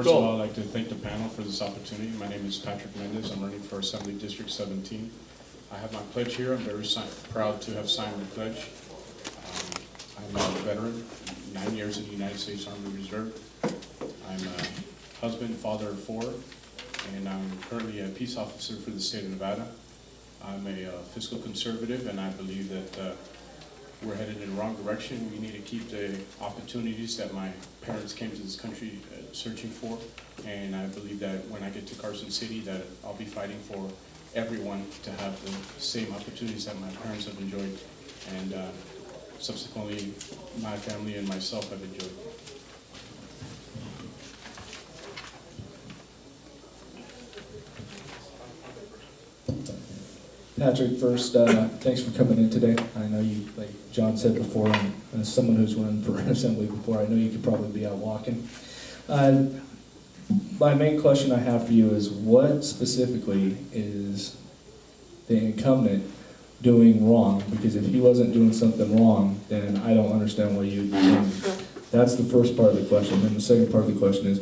First of all, I'd like to thank the panel for this opportunity. My name is Patrick Mendez. I'm running for Assembly District 17. I have my pledge here. I'm very proud to have signed the pledge. I'm a veteran, 9 years in the United States Army Reserve. I'm a husband, father of 4, and I'm currently a peace officer for the state of Nevada. I'm a fiscal conservative, and I believe that we're headed in the wrong direction. We need to keep the opportunities that my parents came to this country searching for, and I believe that when I get to Carson City that I'll be fighting for everyone to have the same opportunities that my parents have enjoyed, and subsequently my family and myself have enjoyed. Patrick, first, thanks for coming in today. I know you, like John said before, and as someone who's run for assembly before, I know you could probably be out walking. My main question I have for you is, what specifically is the incumbent doing wrong? Because if he wasn't doing something wrong, then I don't understand why you'd be running. That's the first part of the question. And the second part of the question is,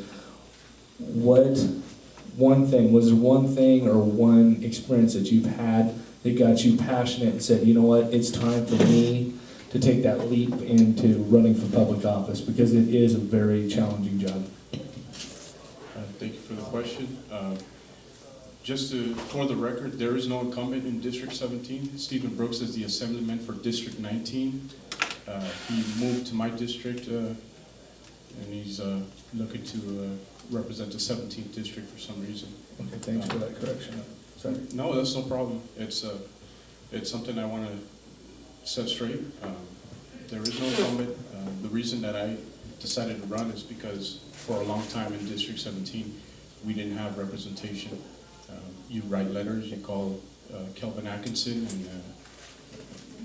was there one thing or one experience that you've had that got you passionate and said, you know what, it's time for me to take that leap into running for public office, because it is a very challenging job? Thank you for the question. For the record, there is no incumbent in District 17. Stephen Brooks is the assemblyman for District 19. He moved to my district, and he's looking to represent the 17th district for some reason. Okay, thanks for that correction. Sorry. No, that's no problem. It's something I want to set straight. There is no incumbent. The reason that I decided to run is because for a long time in District 17, we didn't have representation. You write letters, you call Kelvin Atkinson, and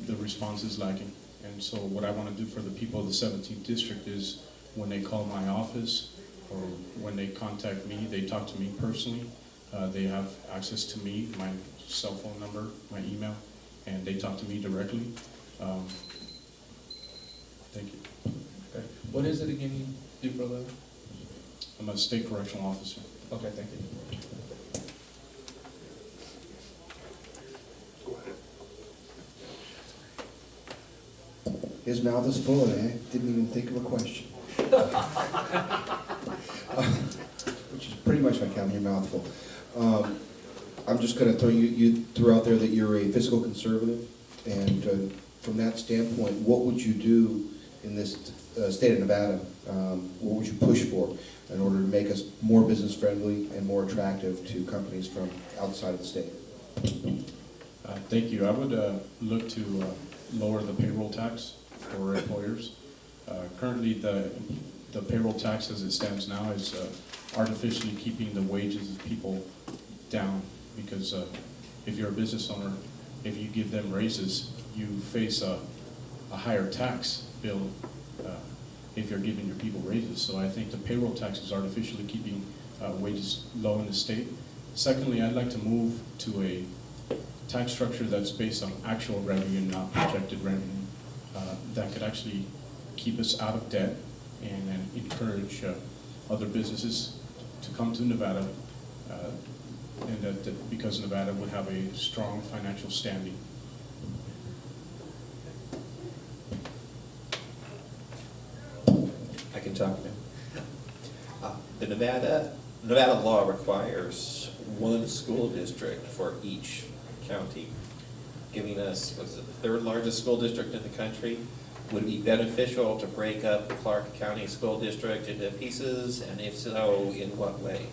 the response is lacking. And so what I want to do for the people of the 17th district is when they call my office or when they contact me, they talk to me personally. They have access to me, my cell phone number, my email, and they talk to me directly. Thank you. Okay. What is it again you do for a living? I'm a state correctional officer. Okay, thank you. His mouth is full and I didn't even think of a question. Which is pretty much like having your mouth full. I'm just going to throw you threw out there that you're a fiscal conservative, and from that standpoint, what would you do in this state of Nevada? What would you push for in order to make us more business friendly and more attractive to companies from outside of the state? Thank you. I would look to lower the payroll tax for employers. Currently, the payroll tax as it stands now is artificially keeping the wages of people down, because if you're a business owner, if you give them raises, you face a higher tax bill if you're giving your people raises. So I think the payroll tax is artificially keeping wages low in the state. Secondly, I'd like to move to a tax structure that's based on actual revenue, not projected revenue, that could actually keep us out of debt and encourage other businesses to come to Nevada, and that because Nevada would have a strong financial standing. I can talk now. The Nevada law requires one school district for each county, giving us, what's it, the third largest school district in the country. Would it be beneficial to break up the Clark County School District into pieces, and if so, in what way?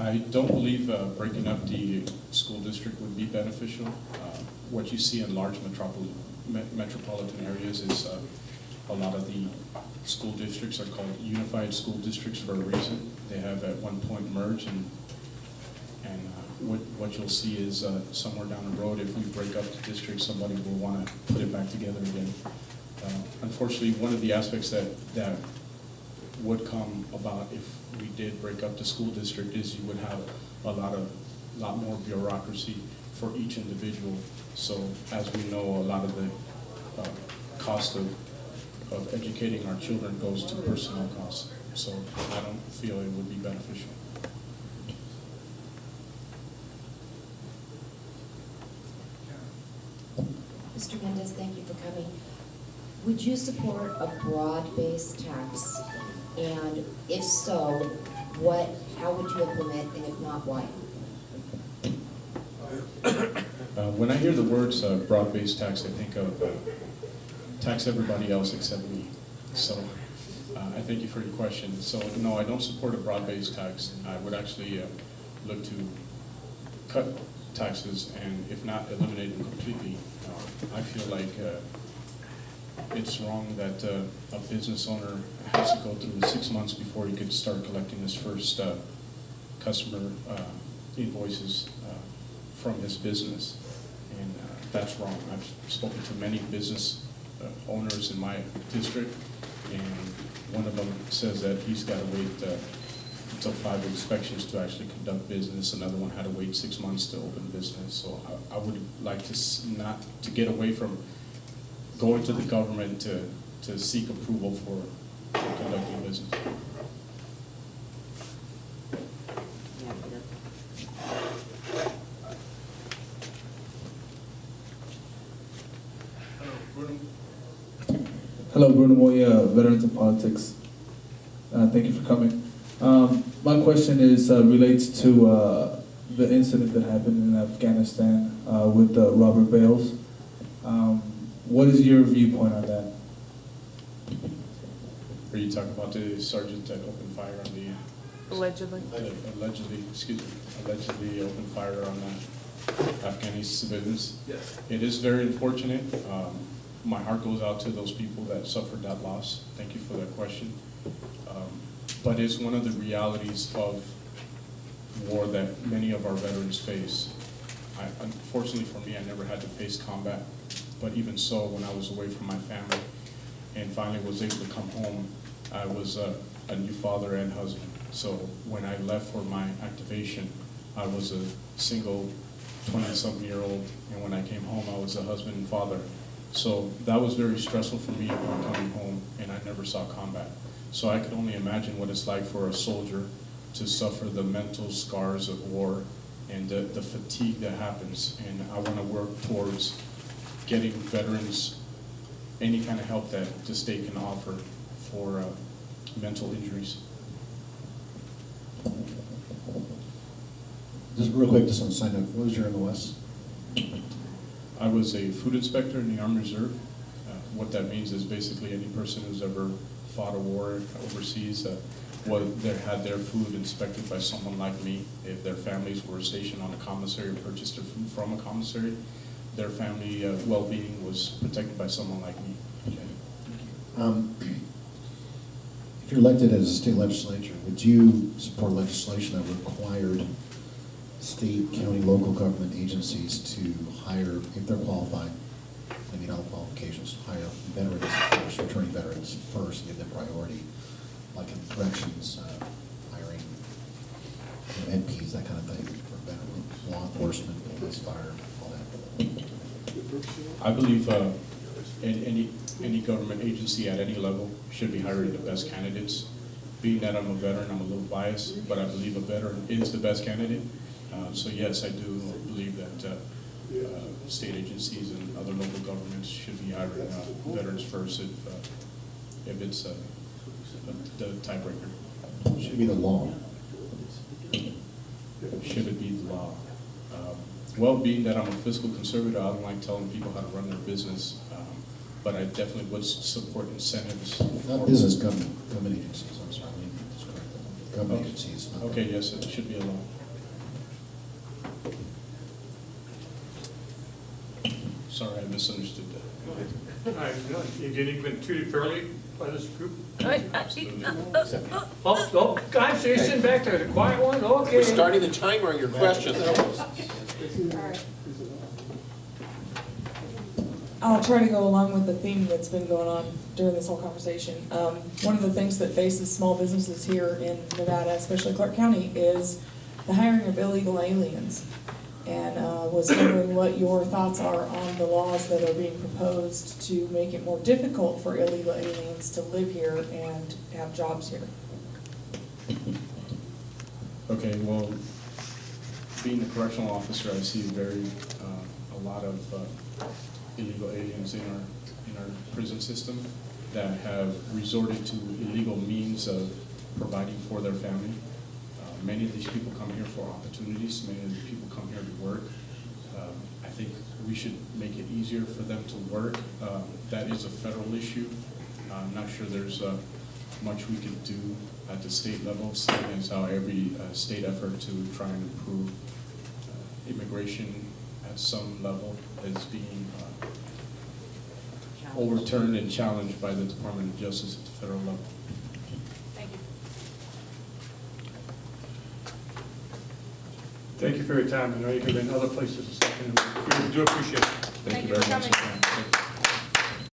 I don't believe breaking up the school district would be beneficial. What you see in large metropolitan areas is a lot of the school districts are called unified school districts for a reason. They have at one point merged, and what you'll see is somewhere down the road, if we break up the district, somebody will want to put it back together again. Unfortunately, one of the aspects that would come about if we did break up the school district is you would have a lot more bureaucracy for each individual. So as we know, a lot of the cost of of educating our children goes to personnel costs. So I don't feel it would be beneficial. Mr. Mendez, thank you for coming. Would you support a broad-based tax? And if so, how would you implement, and if not, why? When I hear the words broad-based tax, I think of tax everybody else except me. So I thank you for your question. So no, I don't support a broad-based tax. I would actually look to cut taxes, and if not, eliminate them completely. I feel like it's wrong that a business owner has to go through 6 months before he could start collecting his first customer invoices from his business, and that's wrong. I've spoken to many business owners in my district, and one of them says that he's got to wait until 5 inspections to actually conduct business. Another one had to wait 6 months to open business. So I would like to get away from going to the government to seek approval for conducting business. Hello, Bruno Moya, Veterans in Politics. Thank you for coming. My question is relates to the incident that happened in Afghanistan with Robert Bales. What is your viewpoint on that? Are you talking about the sergeant that opened fire on the Allegedly. allegedly opened fire on Afghani civilians? Yes. It is very unfortunate. My heart goes out to those people that suffered that loss. Thank you for that question. But it's one of the realities of war that many of our veterans face. Unfortunately for me, I never had to face combat, but even so, when I was away from my family and finally was able to come home, I was a new father and husband. So when I left for my activation, I was a single 20-something-year-old, and when I came home, I was a husband and father. So that was very stressful for me upon coming home, and I never saw combat. So I could only imagine what it's like for a soldier to suffer the mental scars of war and the fatigue that happens. And I want to work towards getting veterans any kind of help that the state can offer for mental injuries. Just real quick, just on a side note, what was your MOS? I was a food inspector in the Army Reserve. What that means is basically any person who's ever fought a war overseas had their food inspected by someone like me. If their families were stationed on a commissary or purchased their food from a commissary, their family well-being was protected by someone like me. If you're elected as a state legislature, would you support legislation that required state, county, local government agencies to hire, if they're qualified, I mean all qualifications, hire veterans first, returning veterans first, give them priority, like in corrections, hiring NPs, that kind of thing, for veterans, law enforcement, police, fire, all that? I believe any government agency at any level should be hiring the best candidates. Being that I'm a veteran, I'm a little biased, but I believe a veteran is the best candidate. So yes, I do believe that state agencies and other local governments should be hiring veterans first if it's the tiebreaker. Should be the law. Should it be the law? Well, being that I'm a fiscal conservative, I don't like telling people how to run their business, but I definitely would support incentives. Not business, government agencies, I'm sorry, I mean, that's correct. Government agencies. Not Okay, yes, it should be a law. Sorry, I misunderstood that. You didn't even treated fairly by this group? Absolutely. Oh, guys, so you're sitting back there, the quiet one, okay. We're starting the timer on your question. I'll try to go along with the theme that's been going on during this whole conversation. One of the things that faces small businesses here in Nevada, especially Clark County, is the hiring of illegal aliens. and was wondering what your thoughts are on the laws that are being proposed to make it more difficult for illegal aliens to live here and have jobs here. Okay, well, being a correctional officer, I see a lot of illegal aliens in our prison system that have resorted to illegal means of providing for their family. Many of these people come here for opportunities. Many of these people come here to work. I think we should make it easier for them to work. That is a federal issue. I'm not sure there's much we can do at the state level, seeing as how every state effort to try and improve immigration at some level is being overturned and challenged by the Department of Justice at the federal level. Thank you. Thank you for your time. I know you could have been other places this afternoon. We do appreciate it. Thank you for very much. coming. Thank you.